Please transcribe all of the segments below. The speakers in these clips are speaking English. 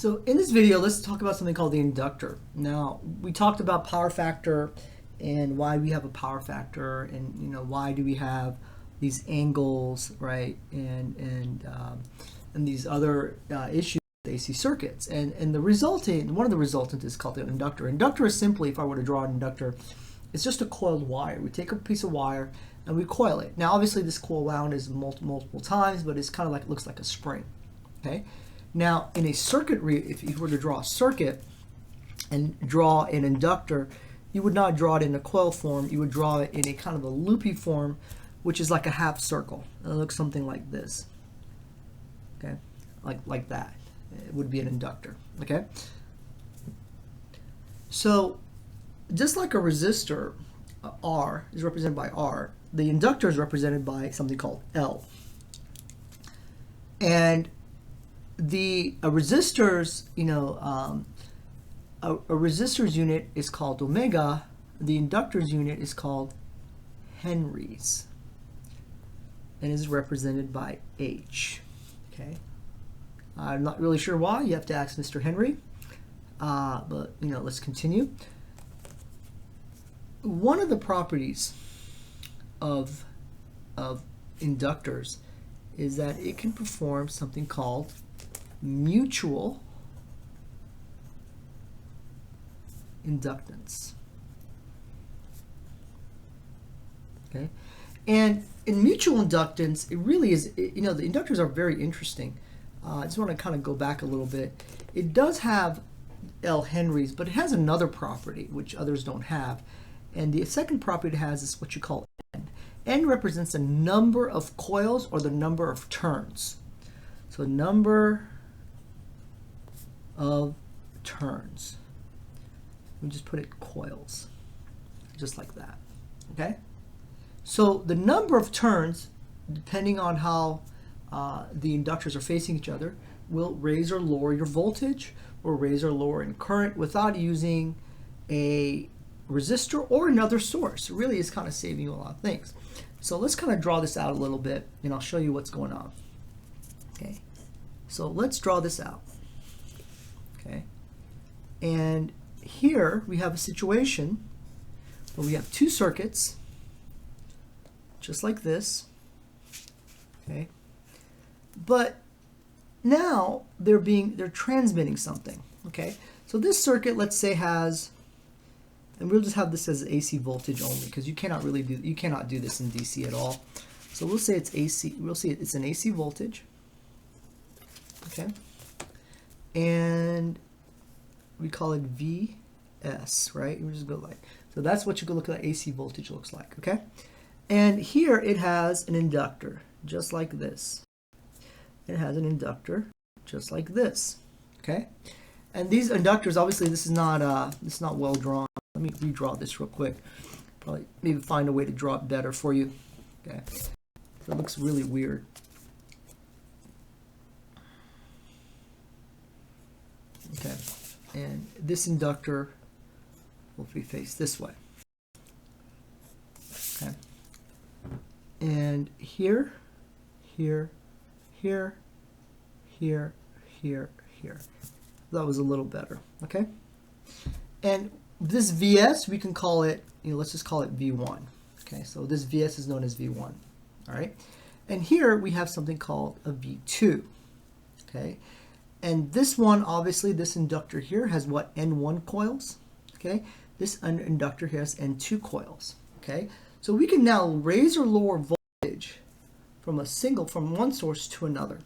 So in this video, let's talk about something called the inductor. Now, we talked about power factor and why we have a power factor, and why do we have these angles, right? And these other issues with AC circuits. And the resultant, one of the resultants is called the inductor. Inductor is simply, if I were to draw an inductor, it's just a coiled wire. We take a piece of wire and we coil it. Now, obviously, this coil wound is multiple times, but it's kind of like, looks like a spring. Okay. Now, in a circuit, if you were to draw a circuit and draw an inductor, you would not draw it in a coil form. You would draw it in a kind of a loopy form, which is like a half circle. It looks something like this. Okay, like that. It would be an inductor. Okay. So, just like a resistor, R is represented by R, the inductor is represented by something called L. And the resistor's, a resistor's unit is called omega. The inductor's unit is called henries, and is represented by H. Okay, I'm not really sure why. You have to ask Mr. Henry. But let's continue. One of the properties of inductors is that it can perform something called mutual inductance. Okay, and in mutual inductance, it really is, the inductors are very interesting. I just want to kind of go back a little bit. It does have L henries, but it has another property which others don't have. And the second property it has is what you call N. N represents the number of coils or the number of turns. So number of turns. We just put it coils, just like that. Okay? So the number of turns, depending on how the inductors are facing each other, will raise or lower your voltage, or raise or lower in current without using a resistor or another source. It really is kind of saving you a lot of things. So let's kind of draw this out a little bit, and I'll show you what's going on. Okay, so let's draw this out. Okay, and here we have a situation where we have two circuits, just like this. Okay, but now they're transmitting something. Okay, so this circuit, let's say, has, and we'll just have this as AC voltage only, because you cannot do this in DC at all. So we'll say it's AC. We'll see it's an AC voltage. Okay, and we call it VS, right? We just go like, so that's what you can look at AC voltage looks like. Okay, and here it has an inductor, just like this. It has an inductor, just like this. Okay, and these inductors, obviously, this is not well drawn. Let me redraw this real quick. Probably maybe find a way to draw it better for you. Okay, so it looks really weird. Okay, and this inductor will be faced this way. Okay, and here, here, here, here, here, here. That was a little better. Okay, and this VS, we can call it, let's just call it V1. Okay, so this VS is known as V1. All right, and here we have something called a V2. Okay, and this one, obviously, this inductor here has what? N1 coils. Okay, this inductor here has N2 coils. Okay, so we can now raise or lower voltage from one source to another.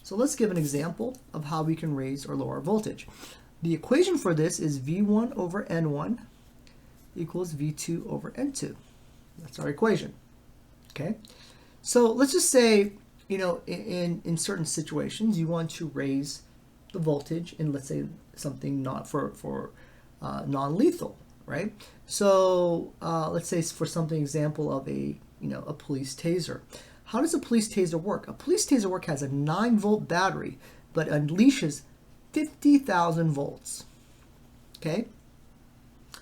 So let's give an example of how we can raise or lower voltage. The equation for this is V1 over N1 equals V2 over N2. That's our equation. Okay, so let's just say, in certain situations, you want to raise the voltage in, let's say, something not for non-lethal, right? So let's say for something, example of a police taser. How does a police taser work? A police taser has a 9-volt battery, but unleashes 50,000 volts. Okay?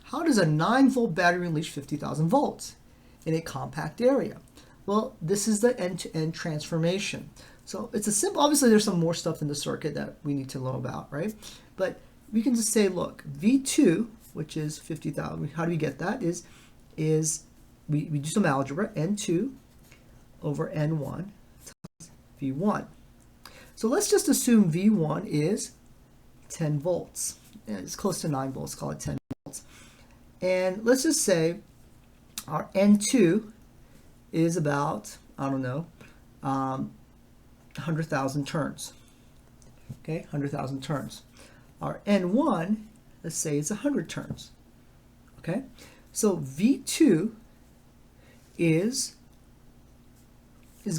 How does a 9-volt battery unleash 50,000 volts in a compact area? Well, this is the end-to-end transformation. So it's a simple, obviously there's some more stuff in the circuit that we need to know about, right? But we can just say, look, V2, which is 50,000, how do we get that? We do some algebra, N2 over N1 times V1. So let's just assume V1 is 10 volts. And it's close to 9 volts, call it 10 volts. And let's just say our N2 is about, I don't know, 100,000 turns. Okay, 100,000 turns. Our N1, let's say, is 100 turns. Okay, so V2 is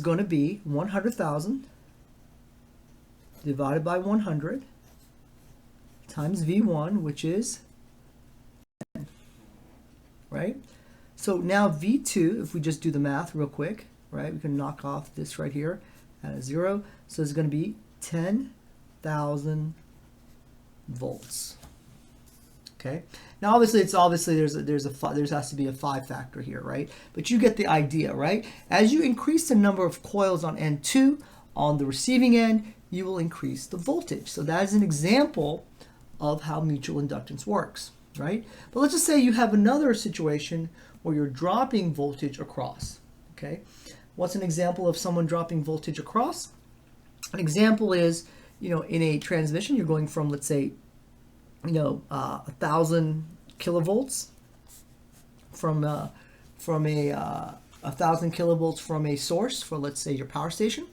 going to be 100,000 divided by 100 times V1, which is 10, right? So now V2, if we just do the math real quick, right, we can knock off this right here at a 0. So it's going to be 10,000 volts. Okay. Now obviously there has to be a 5 factor here, right? But you get the idea, right? As you increase the number of coils on N2 on the receiving end, you will increase the voltage. So that is an example of how mutual inductance works, right? But let's just say you have another situation where you're dropping voltage across. Okay. What's an example of someone dropping voltage across? An example is, in a transmission, you're going from, let's say, 1,000 kilovolts from a 1,000 kilovolts from a source for, let's say, your power station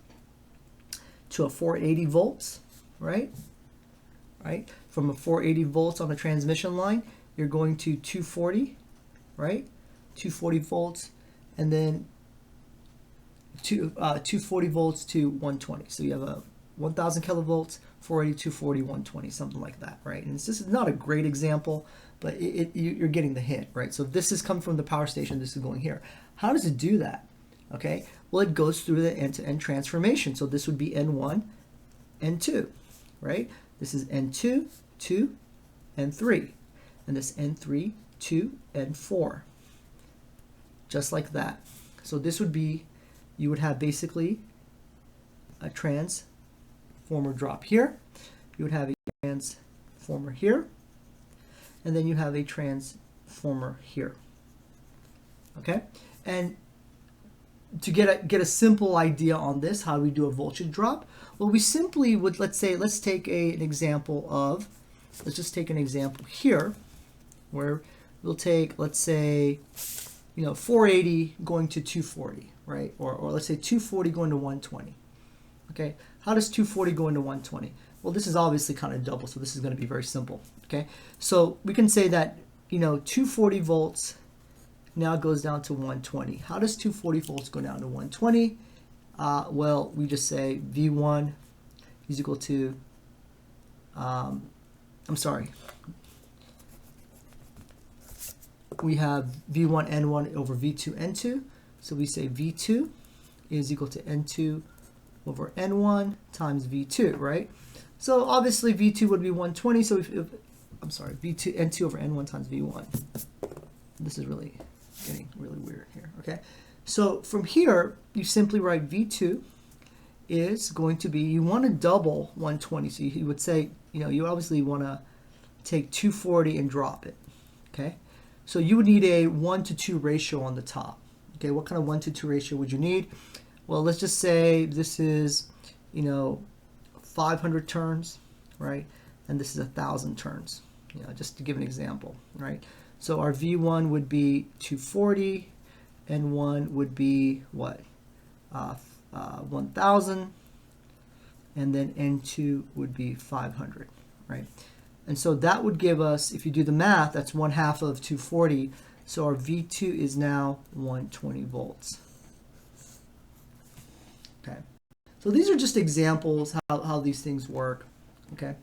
to a 480 volts, right? From a 480 volts on the transmission line, you're going to 240, right? 240 volts, and then 240 volts to 120. So you have a 1,000 kilovolts, 480, 240, 120, something like that, right? And it's not a great example, but you're getting the hint, right? So if this is coming from the power station, this is going here. How does it do that? Okay, well, it goes through the end-to-end transformation. So this would be N1, N2, right? This is N2, 2, N3, and this N3, 2, N4, just like that. So this would be, you would have basically a transformer drop here, you would have a transformer here, and then you have a transformer here. Okay, and to get a simple idea on this, how we do a voltage drop, well, we simply would, let's take an example of, let's just take an example here where we'll take, let's say, 480 going to 240, right? Or let's say 240 going to 120. Okay, how does 240 go into 120? Well, this is obviously kind of double, so this is going to be very simple. Okay, so we can say that 240 volts now goes down to 120. How does 240 volts go down to 120? Well, we just say V1 is equal to, we have V1 N1 over V2 N2. So we say V2 is equal to N2 over N1 times V2, right? So obviously V2 would be 120. So V2 N2 over N1 times V1. This is really getting really weird here. Okay, so from here you simply write V2 is going to be, you want to double 120. So you would say, you obviously want to take 240 and drop it. Okay, so you would need a 1-to-2 ratio on the top. Okay, what kind of 1-to-2 ratio would you need? Well, let's just say this is, 500 turns, right? And this is 1,000 turns, just to give an example, right? So our V1 would be 240, N1 would be what? 1,000, and then N2 would be 500, right? And so that would give us, if you do the math, that's 1/2 of 240. So our V2 is now 120 volts. Okay. So these are just examples how these things work. Okay.